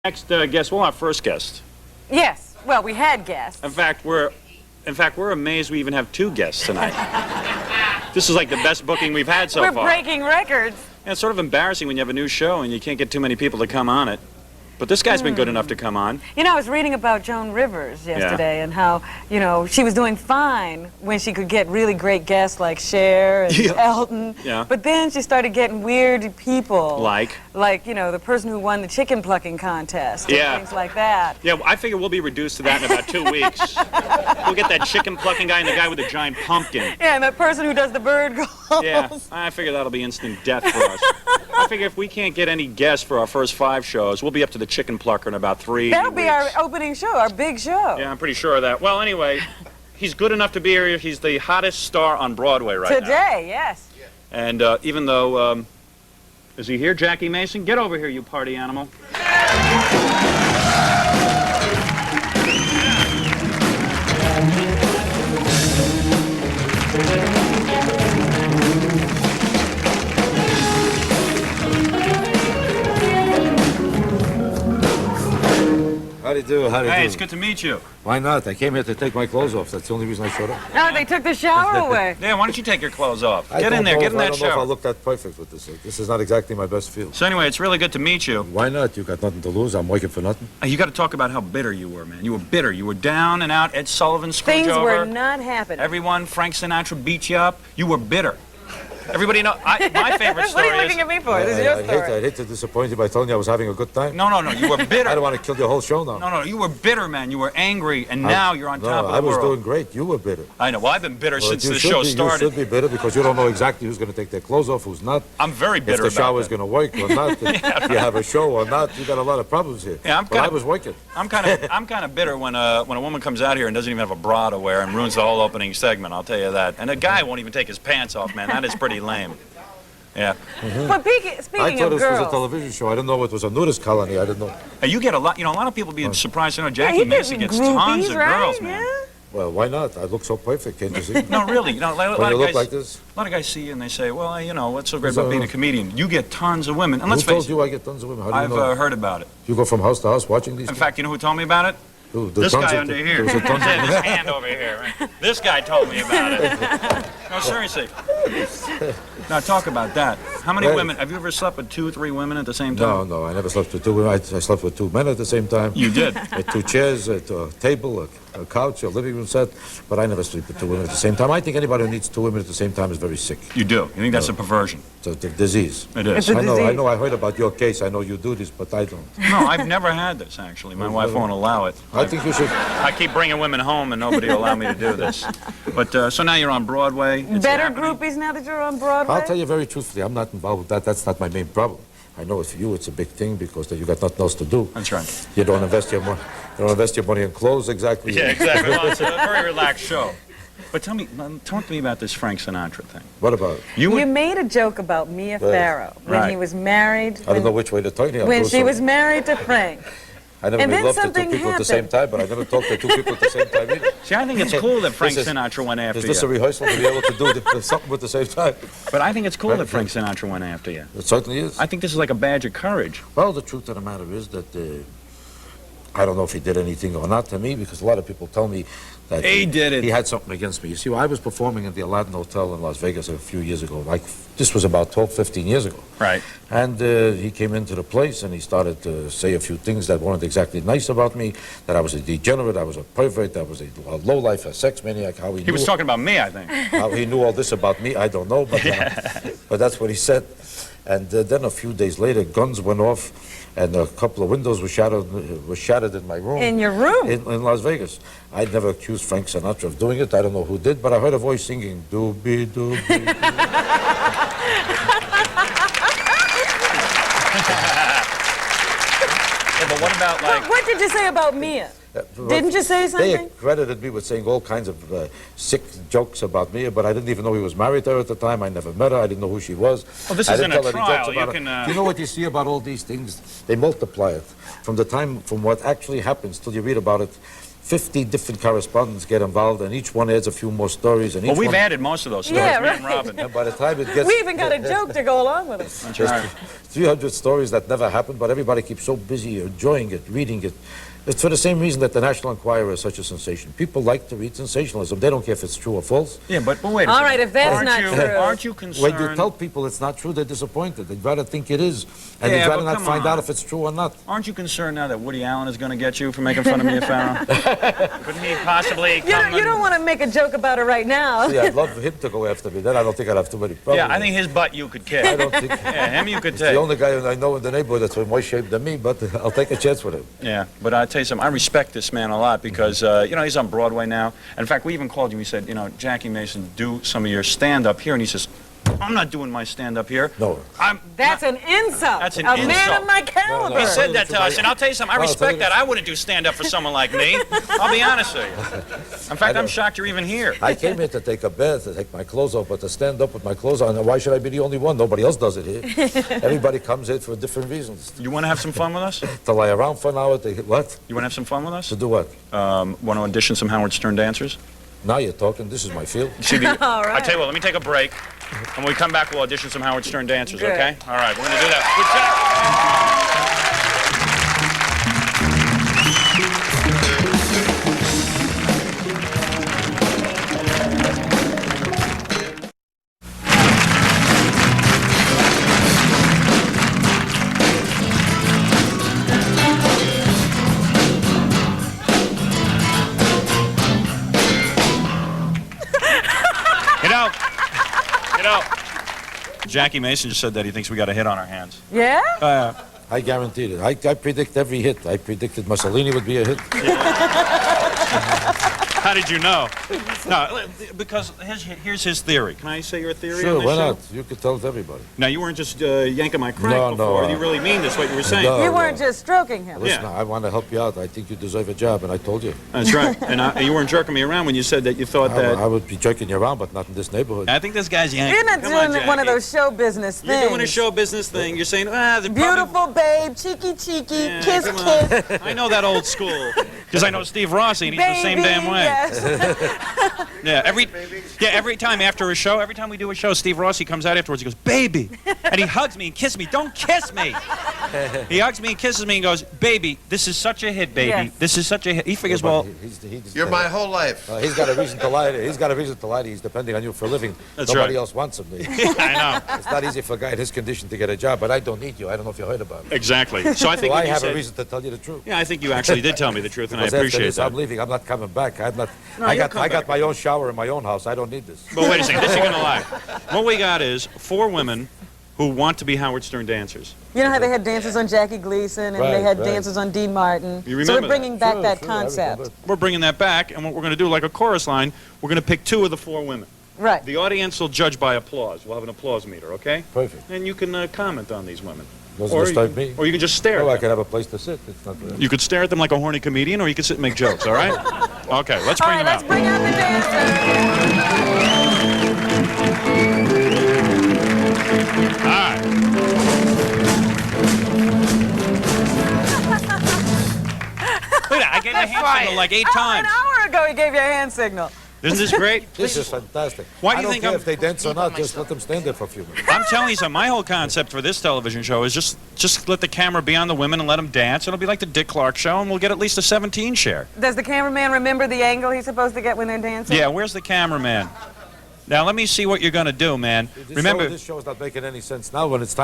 Next guest, well, our first guest. Yes. Well, we had guests. In fact, we're amazed we even have two guests tonight. This is like the best booking we've had so far. We're breaking records. And it's sort of embarrassing when you have a new show and you can't get too many people to come on it. But this guy's been good enough to come on. You know, I was reading about Joan Rivers yesterday and how, you know, she was doing fine when she could get really great guests like Cher and Elton. Yeah. But then she started getting weird people. Like? Like, you know, the person who won the chicken plucking contest. Yeah. And things like that. Yeah, well, I figure we'll be reduced to that in about 2 weeks. We'll get that chicken plucking guy and the guy with the giant pumpkin. Yeah, and that person who does the bird calls. Yeah, I figure that'll be instant death for us. I figure if we can't get any guests for our first 5 shows, we'll be up to the chicken plucker in about 3 That'll be weeks. our opening show, our big show. Yeah, I'm pretty sure of that. Well, anyway, he's good enough to be here. He's the hottest star on Broadway right now. Today, yes. And even though, is he here, Jackie Mason? Get over here, you party animal. How do you do? How do you do? Hey, it's good to meet you. Why not? I came here to take my clothes off. That's the only reason I showed up. Oh, they took the shower away. Yeah, why don't you take your clothes off? I Get in don't there, know get if- in that I don't know if I shower. look that perfect with this. This is not exactly my best field. So anyway, it's really good to meet you. Why not? You got nothing to lose. I'm working for nothing. You got to talk about how bitter you were, man. You were bitter. You were down and out. Ed Sullivan screwed Things you over. were not happening. Everyone, Frank Sinatra beat you up. You were bitter. Everybody know. My favorite What story are you looking is. at me for? This is your story. I'd hate to disappoint you by telling you I was having a good time. No, you were bitter. I don't want to kill your whole show now. No, you were bitter, man. You were angry, and now you're on top of the I was world. doing great. You were bitter. I know. Well, I've been bitter since you the should show be, started. You should be bitter because you don't know exactly who's going to take their clothes off, who's not. I'm very bitter If the shower's about going to work or not. If you have a show or not. You got a lot of problems here. Yeah, I was working. I'm kind of bitter when a woman comes out here and doesn't even have a bra to wear and ruins the whole opening segment. I'll tell you that. And a guy won't even take his pants off, man. That is pretty lame. Yeah. But speaking I thought of this was a girls, television show. I didn't know it was a nudist colony. I didn't know. You get a lot. You know, a lot of people be surprised to know Jackie he Mason gets gets tons groupies, of right? girls, man. Yeah. Well, why not? I look so perfect, can't you see? No, really. You know, a lot When you of look guys, like this. a lot of guys see you and they say, "Well, you know, what's so great about being a comedian? You get tons of women." And let's Who face told it, you I get tons of women? How do you I've know? heard about it. You go from house to house watching these In things? fact, you know who told me about it? Dude, the This tons guy of- under here. There's a tons of- This hand over here. Right? This guy told me about it. No, seriously. Now, talk about that. How many Hey. women? Have you ever slept with 2 or 3 women at the same time? No, I never slept with 2 women. I slept with 2 men at the same time. You did? With 2 chairs, a table, a couch, a living room set. But I never sleep with 2 women at the same time. I think anybody who needs 2 women at the same time is very sick. You do. You think that's a perversion? It's a disease. It is. It's a I disease. know. I heard about your case. I know you do this, but I don't. No, I've never had this, actually. My wife won't allow it. I think you should. I keep bringing women home, and nobody will allow me to do this. But so now you're on Broadway. It's better happening. groupies now that you're on Broadway? I'll tell you very truthfully, I'm not involved with that. That's not my main problem. I know for you it's a big thing because you got nothing else to do. That's right. You don't invest your money. You don't invest your money in clothes exactly. Yeah, exactly. Well, it's a very relaxed show. But talk to me about this Frank Sinatra thing. What about it? You made a joke about Mia Farrow when Right. he was married. I don't know which way to turn here. When she was married to Frank. I never and made then love to 2 something people at the same time, but I never talked to 2 people at the same time either. See, I think it's cool that Frank This is- Sinatra went after Is this a you. rehearsal to be able to do something at the same time? But I think it's cool that Frank Sinatra went after you. It certainly is. I think this is like a badge of courage. Well, the truth of the matter is that I don't know if he did anything or not to me, because a lot of people tell me that He did it. He had something against me. You see, I was performing at the Aladdin Hotel in Las Vegas a few years ago. This was about 12, 15 years ago. Right. And he came into the place and he started to say a few things that weren't exactly nice about me, that I was a degenerate, I was a pervert, I was a lowlife, a sex maniac. He was talking about me, I think. How he knew all this about me, I don't know, but that's what he said. And then a few days later, guns went off, and a couple of windows were shattered in my room. In your room? In Las Vegas. I'd never accused Frank Sinatra of doing it. I don't know who did, but I heard a voice singing, doobie, doobie, doobie. Yeah, but what about, like... What did you say about Mia? Didn't you say something? They credited me with saying all kinds of sick jokes about me, but I didn't even know he was married to her at the time. I never met her. I didn't know who she was. Well, this I isn't didn't a tell any jokes trial. You about can, her. You know what you see about all these things? They multiply it. From what actually happens till you read about it, 50 different correspondents get involved, and each one adds a few more stories. And each Well, we've one, added most of those stories, Yeah, me and right. Robin. and by the time it gets... We even got a joke to go along with it. That's right. 300 stories that never happened, but everybody keeps so busy enjoying it, reading it. It's for the same reason that the National Enquirer is such a sensation. People like to read sensationalism. They don't care if it's true or false. Yeah, but wait a All second. right, if that's Aren't not you, true. Aren't you concerned? When you tell people it's not true, they're disappointed. They'd rather think it is, and Yeah, they'd rather but not come find on. out if it's true or not. Aren't you concerned now that Woody Allen is going to get you for making fun of Mia Farrow? Couldn't he possibly You come don't want to make a joke about it right now. See, I'd love him to go after me. Then I don't think I'd have too many problems. Yeah, I think his butt you could kick. I don't think... Yeah, him you could He's take. the only guy I know in the neighborhood that's in more shape than me, but I'll take a chance with him. Yeah, but I'll tell you something. I respect this man a lot because, you know, he's on Broadway now. In fact, we even called you. We said, you know, Jackie Mason, do some of your stand-up here. And he says, I'm not doing my stand-up here. No. That's an insult. That's an a man insult. of my caliber. He said that to us, and I'll tell you something. I No, I'll tell respect you that. this. I wouldn't do stand-up for someone like me. I'll be honest with you. In fact, I'm shocked you're even here. I came here to take a bath, to take my clothes off, but to stand up with my clothes on. Why should I be the only one? Nobody else does it here. Everybody comes here for different reasons. You want to have some fun with us? To lie around for an hour, what? You want to have some fun with us? To do what? Want to audition some Howard Stern dancers? Now you're talking. This is my field. See the, All right. I tell you what, let me take a break. And when we come back, we'll audition some Howard Stern dancers, Good. okay? All right, we're going to do that. Good job. You know, Jackie Mason just said that he thinks we got a hit on our hands. Yeah? I guaranteed it. I predict every hit. I predicted Mussolini would be a hit. How did you know? No, because here's his theory. Can I say your theory Sure, on this why show? not? You could tell it to everybody. Now, you weren't just yanking my crank No, before. no, You really mean this, what you were saying. No. You weren't just stroking him. Listen, Yeah. I want to help you out. I think you deserve a job, and I told you. That's right. And you weren't jerking me around when you said that you thought that... I would be jerking you around, but not in this neighborhood. I think this guy's yanking. You're not Come on, doing one of Jackie. those show business things. You're doing a show business thing. You're saying, the Beautiful babe, cheeky, Yeah, kiss, come on. kiss. I know that old school. Because I know Steve Rossi, and he's the same damn way. Yes. Yeah, every time after a show, every time we do a show, Steve Rossi comes out afterwards. He goes, "Baby," and he hugs me and kisses me. Don't kiss me. He hugs me and kisses me and goes, "Baby, this is such a hit, baby. Yes. This is such a hit." He figures, But well, he's You're my whole life. he's got a reason to lie. He's got a reason to lie. He's depending on you for a living. That's Nobody right. else wants him. I know It's not easy for a guy in his condition to get a job, but I don't need you. I don't know if you heard about it. exactly. So I think So I when you have said, a reason to tell you the truth. yeah, I think you actually did tell me the truth, and I Because after appreciate this, that. I'm leaving. I'm not coming back. I'm not. No, I you'll got. come I back. got my own shower in my own house. I don't need this. But wait a second, this you're gonna lie. What we got is 4 women who want to be Howard Stern dancers. You know how they had dancers on Jackie Gleason and they Right, had right. dancers on Dean Martin. You So remember we're bringing that? back that Sure, I concept. remember. We're bringing that back, and what we're gonna do, like a chorus line, we're gonna pick 2 of the 4 women. Right. The audience will judge by applause. We'll have an applause meter, okay? Perfect. And you can comment on these women. Doesn't Or disturb you me. can, or you can just stare Oh, I at can them. have a place to sit. It's not. You could stare at them like a horny comedian, or you can sit and make jokes, all right? Okay, let's All bring right, them let's out. bring out the dancers. All right. Look at that, I gave a hand signal like 8 Oh, times. an hour ago he gave you a hand signal. Isn't this great? This is fantastic. Why do I you don't think care I'm- if they dance or not. Just let them stand there for a few minutes. I'm telling you something. My whole concept for this television show is just let the camera be on the women and let them dance. It'll be like the Dick Clark show, and we'll get at least a 17 share. Does the cameraman remember the angle he's supposed to get when they're dancing? Yeah, where's the cameraman? Now, let me see what you're going to do, man. Remember... This show is not making any sense now when it's time.